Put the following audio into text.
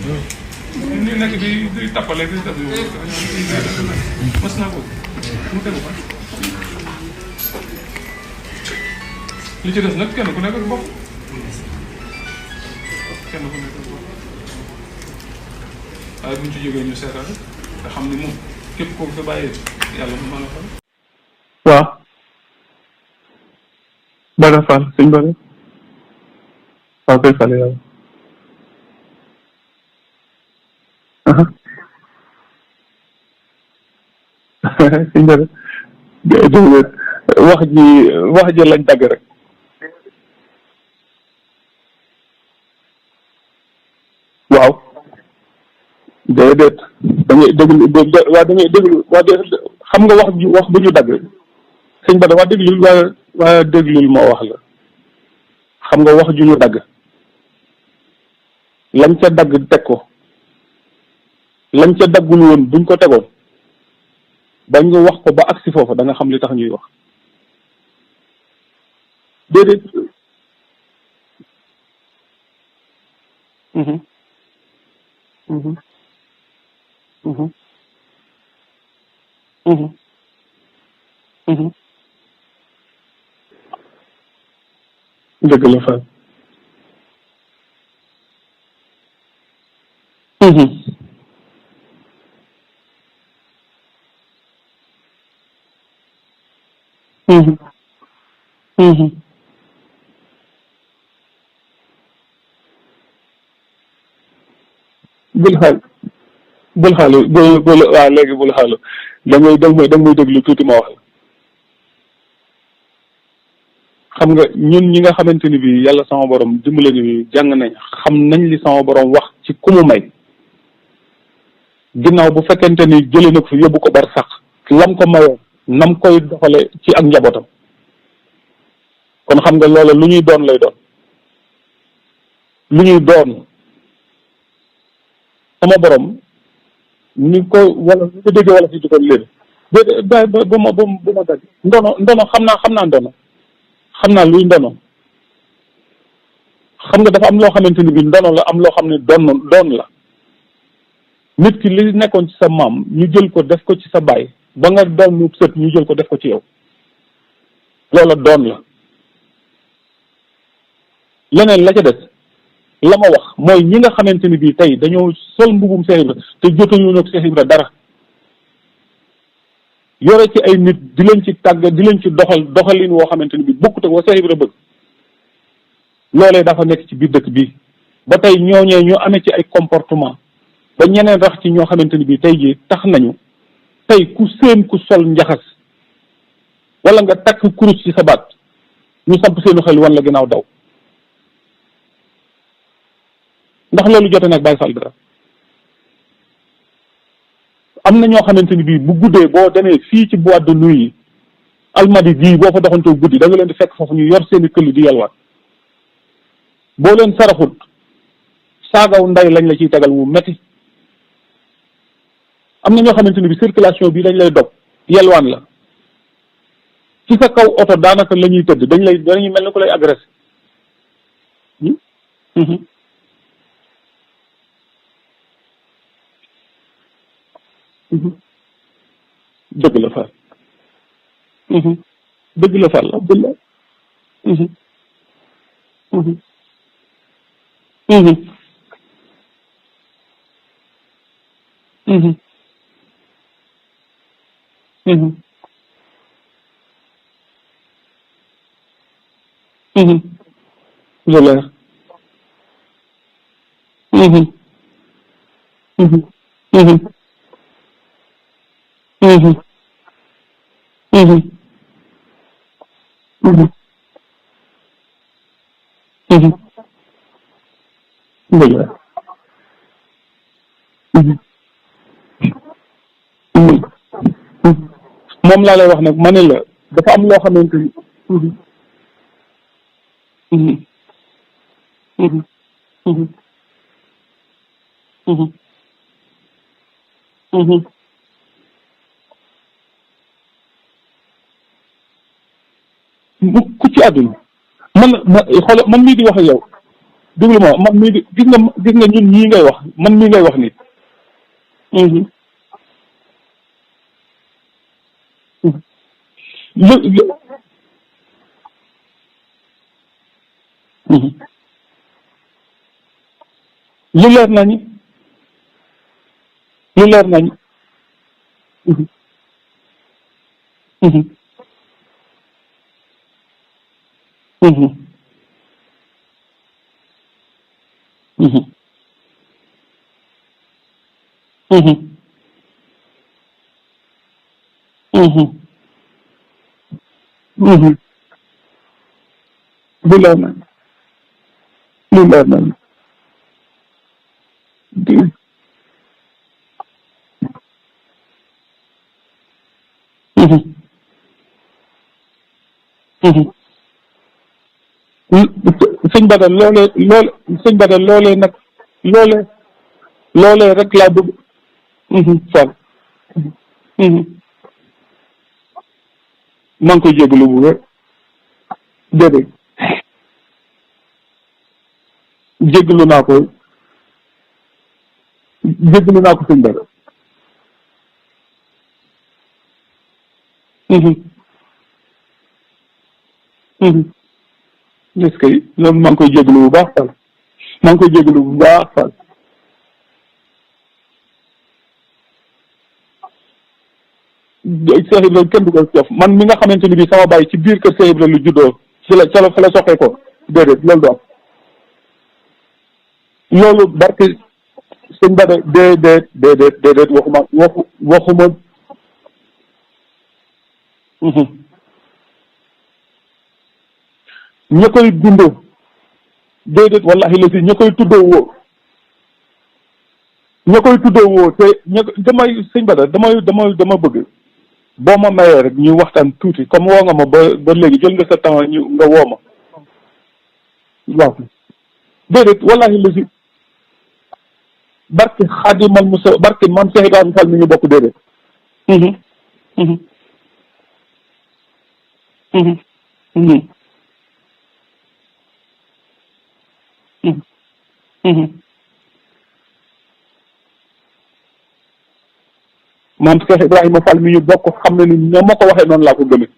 ñu nekk di tappale di def mos naa ko mu tegu fa li ci des nag kenn ku nekk ak bopp kenn ku nekk ak bopp waaye buñ ci jógee ñu seetaan te xam ni moom képp koo fi bàyyee yàlla mu mën a fal. waaw Bada Fall sëñ Bada waaw koy fale yàlla sëñ Bada jërëjëf wax ji lañ dagg rek waaw déedéet da ngay déglu waa da ngay déglu waa xam nga wax bu ñu dagg sëñ Bada waa déglul waa déglul moo wax la xam nga wax ju ñu dagg lañ ca dagg teg ko lañ ca daggul woon buñ ko tegoon bañ nga wax ko ba agsi foofu da nga xam li tax ñuy wax déedéet dëgg la Fall bul xaalu bul waaw léegi bul xaalu da ngay déglu tuuti ma wax la xam nga ñun ñi nga xamante ni bi yàlla sama borom dimbale ni jàng nañ xam nañ li sama borom wax ci ku mu may ginnaaw bu fekkente ni jëlee na ko fi yóbbu ko bar sax lam ko mayoon nam koy doxale ci ak njabootam kon xam nga loola lu ñuy doon lay doon lu ñuy doon sama borom ni ko wala ni ko déggee wala si di ko léegi ba ma dagg ndono xam naa ndono xam naa luy ndono xam nga dafa am loo xamante ni bi ndono la am loo xam ne doon la nit ki li nekkoon ci sa maam ñu jël ko def ko ci sa baay ba nga doon mu sët ñu jël ko def ko ci yow loola doon la leneen la ca des la ma wax mooy ñi nga xamante ni bii tey dañoo sol mbubum Cheikh Ibra te jotuñu nag Cheikh Ibra dara yore ci ay nit di leen ci tàgg di leen ci doxalin woo xamante ni bii bokkut ak wa Cheikh Ibra bëgg loolee dafa nekk ci biir dëkk bi ba tey ñooñee ñu amee ci ay comportement ba ñeneen rax ci ñoo xamante ni bii tey jii tax nañu tey ku séen ku sol njaxas wala nga takk kurus ci sa baat ñu samp seenu xel wan la ginnaaw daw ndax loolu jote nag Baye Fall dara am na ñoo xamante ni bii bu guddee boo demee fii ci boîte de nuit yi almadi bii boo fa doxantoo guddi da nga leen di fekk foofu ñu yor seeni këll di yalwaat boo leen saraxut saagaw nday lañ la ciy tegal wu metti am na ñoo xamante ni bi circulation bi dañ lay dog yelwaan la ci sa kaw oto daanaka la ñuy tëdd dañuy mel ni ko lay agressé dëgg la Fall dëgg la Fall Abdullah lu leer moom laa lay wax nag ma ne la dafa am loo xamante ni mukk ci àdduna man mii di wax ak yow déglu ma man mii gis nga ñun ñii ngay wax man mii ngay wax nii. lu lu leer nañu lu leer nañu. lu leer nañu lu leer nañu. sëñ Bada sëñ Bada loolee nag loolee rek laa bëgg. Fall. maa ngi koy jégalu bu wér. déedéet jégalu naa ko sëñ Bada. est-ce que loolu maa ngi koy jégalu bu baax Fall maa ngi koy jégalu bu baax Fall. Cheikh Ibra kenn du ko cof man mi nga xamante ni bii sama baay ci biir kër Cheikh Ibra lu juddoo fa la soxee ko déedéet loolu du am loolu barke sëñ Bada déedéet waxuma ña koy dundoo déedéet wallahi la si ña koy tuddoo woo te damay sëñ Bada dama bëgg boo ma mayee rek ñu waxtaan tuuti comme woo nga ma ba léegi jël nga sa temps nga woo ma waaw déedéet wallahi la si barke Xaadimal Musa barke man Cheikh Ibrahima Fall mi ñu bokk déedéet. maam Cheikh Ibrahima Fall mi ñu bokk xam ne ni ñoo ma ko waxee noonu laa ko gëmee